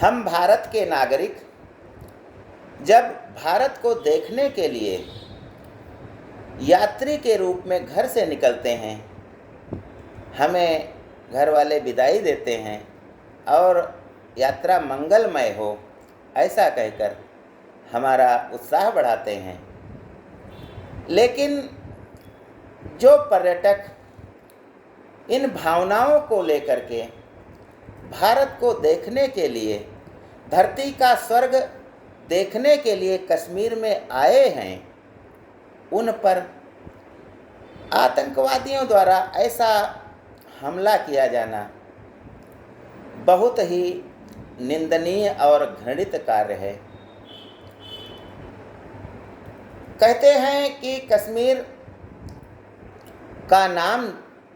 हम भारत के नागरिक जब भारत को देखने के लिए यात्री के रूप में घर से निकलते हैं, हमें घर वाले विदाई देते हैं और यात्रा मंगलमय हो ऐसा कहकर हमारा उत्साह बढ़ाते हैं। लेकिन जो पर्यटक इन भावनाओं को लेकर के भारत को देखने के लिए, धरती का स्वर्ग देखने के लिए कश्मीर में आए हैं, उन पर आतंकवादियों द्वारा ऐसा हमला किया जाना बहुत ही निंदनीय और घृणित कार्य है। कहते हैं कि कश्मीर का नाम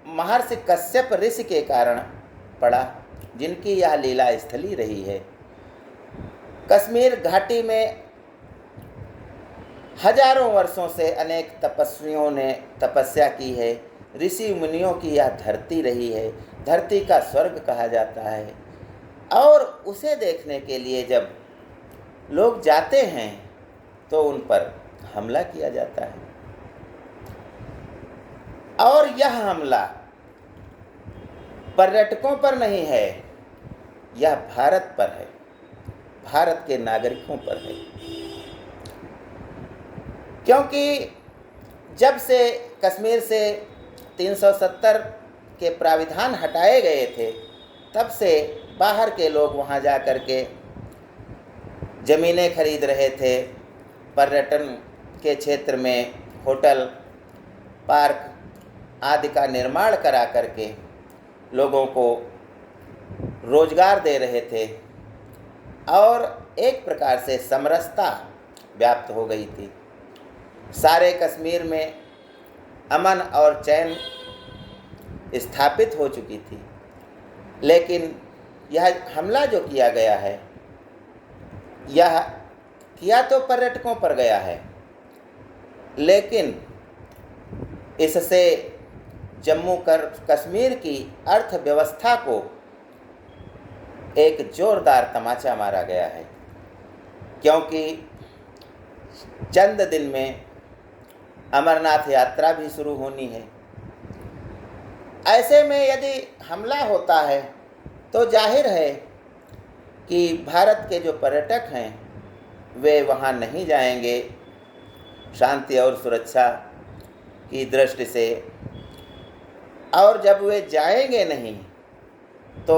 महर्षि कश्यप ऋषि के कारण पड़ा, जिनकी यह लीला स्थली रही है। कश्मीर घाटी में हजारों वर्षों से अनेक तपस्वियों ने तपस्या की है। ऋषि मुनियों की यह धरती रही है, धरती का स्वर्ग कहा जाता है। और उसे देखने के लिए जब लोग जाते हैं तो उन पर हमला किया जाता है। और यह हमला पर्यटकों पर नहीं है, यह भारत पर है, भारत के नागरिकों पर है। क्योंकि जब से कश्मीर से 370 के प्राविधान हटाए गए थे, तब से बाहर के लोग वहाँ जा कर के ज़मीनें खरीद रहे थे। पर्यटन के क्षेत्र में होटल, पार्क आदि का निर्माण करा करके लोगों को रोजगार दे रहे थे और एक प्रकार से समरसता व्याप्त हो गई थी। सारे कश्मीर में अमन और चैन स्थापित हो चुकी थी। लेकिन यह हमला जो किया गया है, यह किया तो पर्यटकों पर गया है, लेकिन इससे जम्मू कश्मीर की अर्थव्यवस्था को एक जोरदार तमाचा मारा गया है। क्योंकि चंद दिन में अमरनाथ यात्रा भी शुरू होनी है। ऐसे में यदि हमला होता है तो जाहिर है कि भारत के जो पर्यटक हैं वे वहाँ नहीं जाएंगे शांति और सुरक्षा की दृष्टि से। और जब वे जाएंगे नहीं तो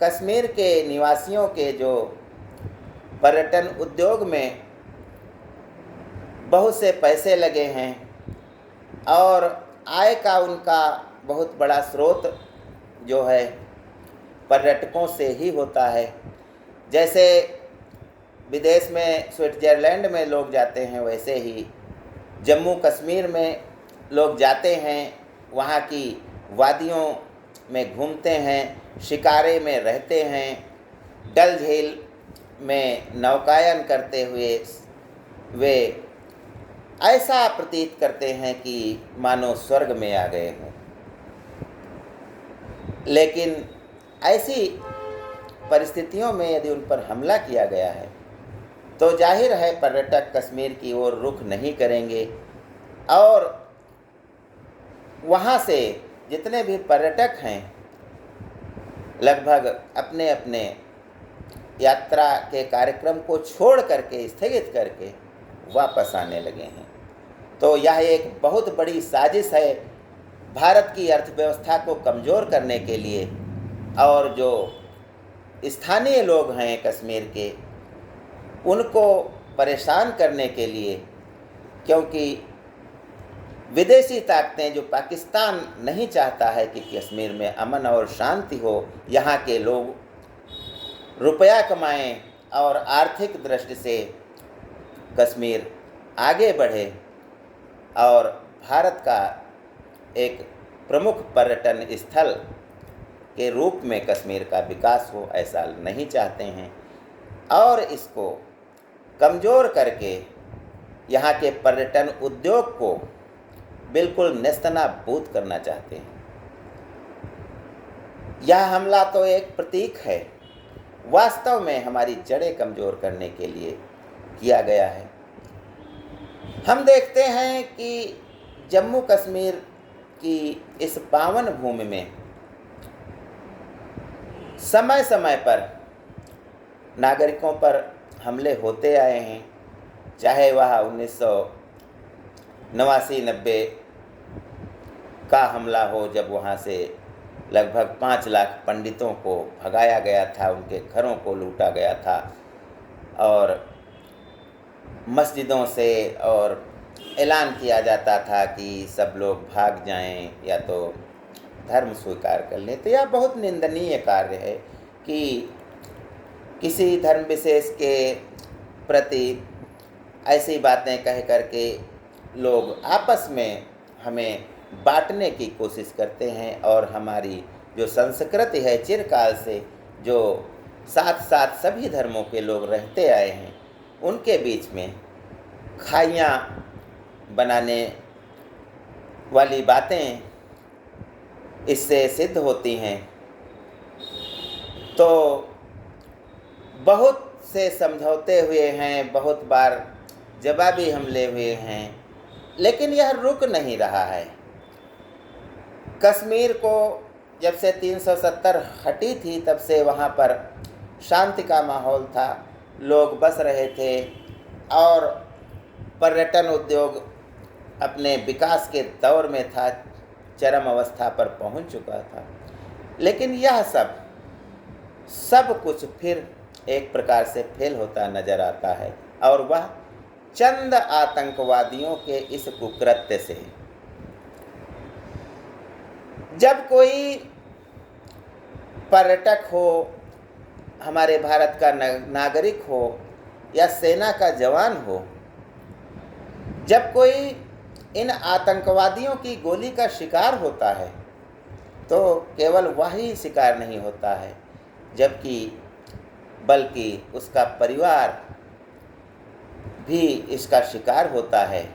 कश्मीर के निवासियों के जो पर्यटन उद्योग में बहुत से पैसे लगे हैं और आय का उनका बहुत बड़ा स्रोत जो है पर्यटकों से ही होता है। जैसे विदेश में स्विट्ज़रलैंड में लोग जाते हैं, वैसे ही जम्मू कश्मीर में लोग जाते हैं, वहाँ की वादियों में घूमते हैं, शिकारे में रहते हैं, डल झील में नौकायन करते हुए वे ऐसा प्रतीत करते हैं कि मानो स्वर्ग में आ गए हों। लेकिन ऐसी परिस्थितियों में यदि उन पर हमला किया गया है तो जाहिर है पर्यटक कश्मीर की ओर रुख नहीं करेंगे और वहाँ से जितने भी पर्यटक हैं लगभग अपने अपने यात्रा के कार्यक्रम को छोड़ करके, स्थगित करके वापस आने लगे हैं। तो यह एक बहुत बड़ी साजिश है भारत की अर्थव्यवस्था को कमज़ोर करने के लिए और जो स्थानीय लोग हैं कश्मीर के उनको परेशान करने के लिए। क्योंकि विदेशी ताकतें, जो पाकिस्तान नहीं चाहता है कि कश्मीर में अमन और शांति हो, यहाँ के लोग रुपया कमाएं और आर्थिक दृष्टि से कश्मीर आगे बढ़े और भारत का एक प्रमुख पर्यटन स्थल के रूप में कश्मीर का विकास हो, ऐसा नहीं चाहते हैं और इसको कमज़ोर करके यहाँ के पर्यटन उद्योग को बिल्कुल नेस्तनाबूद करना चाहते हैं। यह हमला तो एक प्रतीक है वास्तव में हमारी जड़ें कमज़ोर करने के लिए किया गया है। हम देखते हैं कि जम्मू कश्मीर की इस पावन भूमि में समय समय पर नागरिकों पर हमले होते आए हैं, चाहे वह 1989-90 का हमला हो, जब वहाँ से लगभग 5 लाख पंडितों को भगाया गया था, उनके घरों को लूटा गया था और मस्जिदों से और ऐलान किया जाता था कि सब लोग भाग जाएं या तो धर्म स्वीकार कर लें। तो यह बहुत निंदनीय कार्य है कि किसी धर्म विशेष के प्रति ऐसी बातें कह करके लोग आपस में हमें बांटने की कोशिश करते हैं और हमारी जो संस्कृति है चिरकाल से, जो साथ साथ सभी धर्मों के लोग रहते आए हैं, उनके बीच में खाइयाँ बनाने वाली बातें इससे सिद्ध होती हैं। तो बहुत से समझौते हुए हैं, बहुत बार जवाबी हमले हुए हैं, लेकिन यह रुक नहीं रहा है। कश्मीर को जब से 370 हटी थी, तब से वहाँ पर शांति का माहौल था, लोग बस रहे थे और पर्यटन उद्योग अपने विकास के दौर में था, चरम अवस्था पर पहुँच चुका था। लेकिन यह सब कुछ फिर एक प्रकार से फेल होता नजर आता है, और वह चंद आतंकवादियों के इस कुकृत्य से। जब कोई पर्यटक हो, हमारे भारत का नागरिक हो या सेना का जवान हो, जब कोई इन आतंकवादियों की गोली का शिकार होता है, तो केवल वही शिकार नहीं होता है, बल्कि उसका परिवार भी इसका शिकार होता है,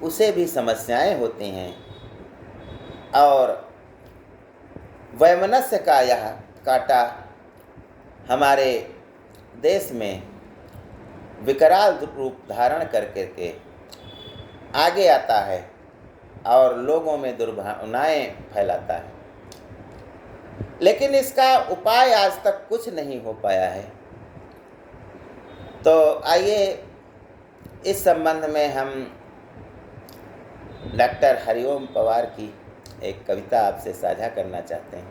उसे भी समस्याएं होती हैं। और वैमनस्य का यह कांटा हमारे देश में विकराल रूप धारण करके आगे आता है और लोगों में दुर्भावनाएं फैलाता है, लेकिन इसका उपाय आज तक कुछ नहीं हो पाया है। तो आइए इस संबंध में हम डॉक्टर हरिओम पवार की एक कविता आपसे साझा करना चाहते हैं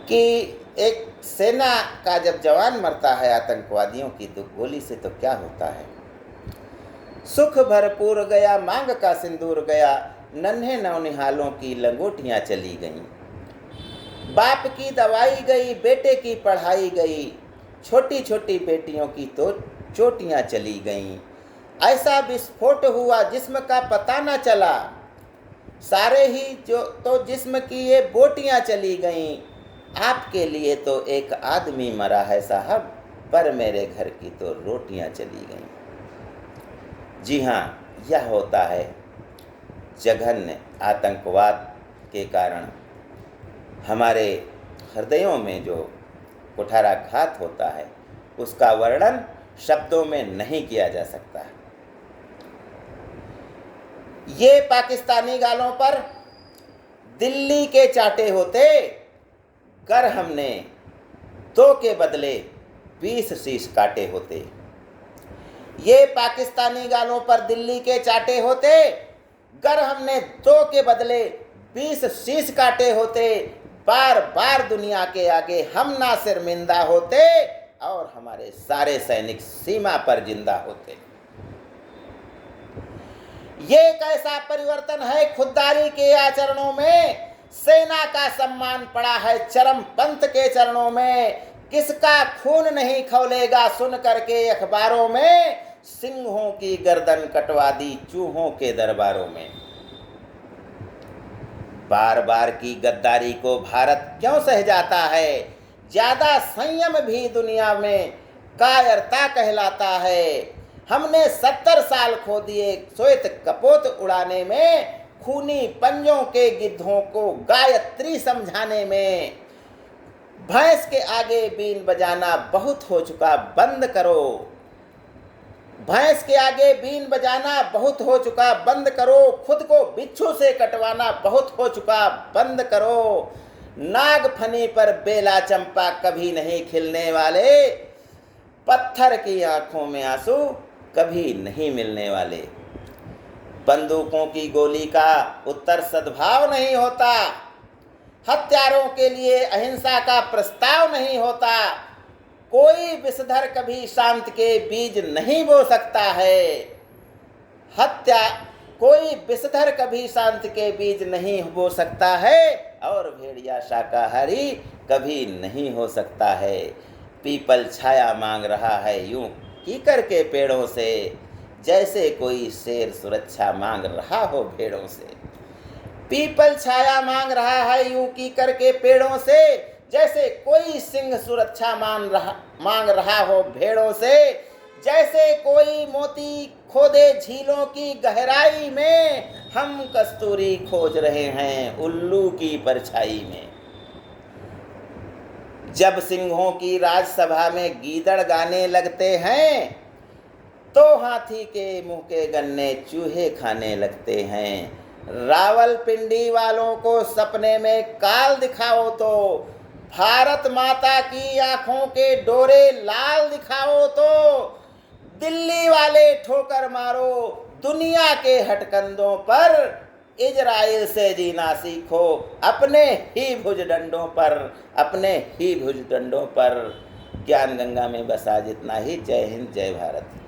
कि एक सेना का जब जवान मरता है आतंकवादियों की गोली से, तो क्या होता है। सुख भरपूर गया, मांग का सिंदूर गया, नन्हे नौनिहालों की लंगोटियां चली गईं। बाप की दवाई गई, बेटे की पढ़ाई गई, छोटी छोटी बेटियों की तो चोटियां चली गईं। ऐसा विस्फोट हुआ जिस्म का पता न चला, सारे ही जो तो जिस्म की ये बोटियां चली गईं। आपके लिए तो एक आदमी मरा है साहब, पर मेरे घर की तो रोटियां चली गईं। जी हाँ, यह होता है जघन्य आतंकवाद के कारण हमारे हृदयों में जो कुठाराघात होता है, उसका वर्णन शब्दों में नहीं किया जा सकता। ये पाकिस्तानी गालों पर दिल्ली के चाटे होते, कर हमने 2 के बदले 20 शीश काटे होते। ये पाकिस्तानी गालों पर दिल्ली के चाटे होते, गर हमने 2 के बदले 20 शीश काटे होते। बार बार दुनिया के आगे हम ना शर्मिंदा होते और हमारे सारे सैनिक सीमा पर जिंदा होते। ये कैसा परिवर्तन है खुददारी के आचरणों में, सेना का सम्मान पड़ा है चरम पंथ के चरणों में। किसका खून नहीं खौलेगा सुन करके अखबारों में, सिंहों की गर्दन कटवा दी चूहों के दरबारों में। बार बार की गद्दारी को भारत क्यों सह जाता है, ज्यादा संयम भी दुनिया में कायरता कहलाता है। हमने 70 साल खो दिए श्वेत कपोत उड़ाने में, खूनी पंजों के गिद्धों को गायत्री समझाने में। भैंस के आगे बीन बजाना बहुत हो चुका, बंद करो। भैंस के आगे बीन बजाना बहुत हो चुका, बंद करो। खुद को बिच्छू से कटवाना बहुत हो चुका, बंद करो। नागफनी पर बेला चंपा कभी नहीं खिलने वाले, पत्थर की आंखों में आंसू कभी नहीं मिलने वाले। बंदूकों की गोली का उत्तर सद्भाव नहीं होता, हत्यारों के लिए अहिंसा का प्रस्ताव नहीं होता। कोई विषधर कभी शांत के बीज नहीं बो सकता है। कोई विषधर कभी शांत के बीज नहीं बो सकता है, और भेड़िया शाकाहारी कभी नहीं हो सकता है। पीपल छाया मांग रहा है यूं कीकर के पेड़ों से, जैसे कोई शेर सुरक्षा मांग रहा हो भेड़ों से। पीपल छाया मांग रहा है यूं कीकर के पेड़ों से, जैसे कोई सिंह सुरक्षा मांग रहा हो भेड़ों से। जैसे कोई मोती खोदे झीलों की गहराई में, हम कस्तूरी खोज रहे हैं उल्लू की परछाई में। जब सिंहों की राजसभा में गीदड़ गाने लगते हैं, तो हाथी के मुंह के गन्ने चूहे खाने लगते हैं। रावलपिंडी वालों को सपने में काल दिखाओ तो, भारत माता की आंखों के डोरे लाल दिखाओ तो। दिल्ली वाले ठोकर मारो दुनिया के हटकंदों पर, इजराइल से जीना सीखो अपने ही भुजदंडों पर, अपने ही भुजदंडों पर। ज्ञान गंगा में बस आज इतना ही। जय हिंद, जय भारत।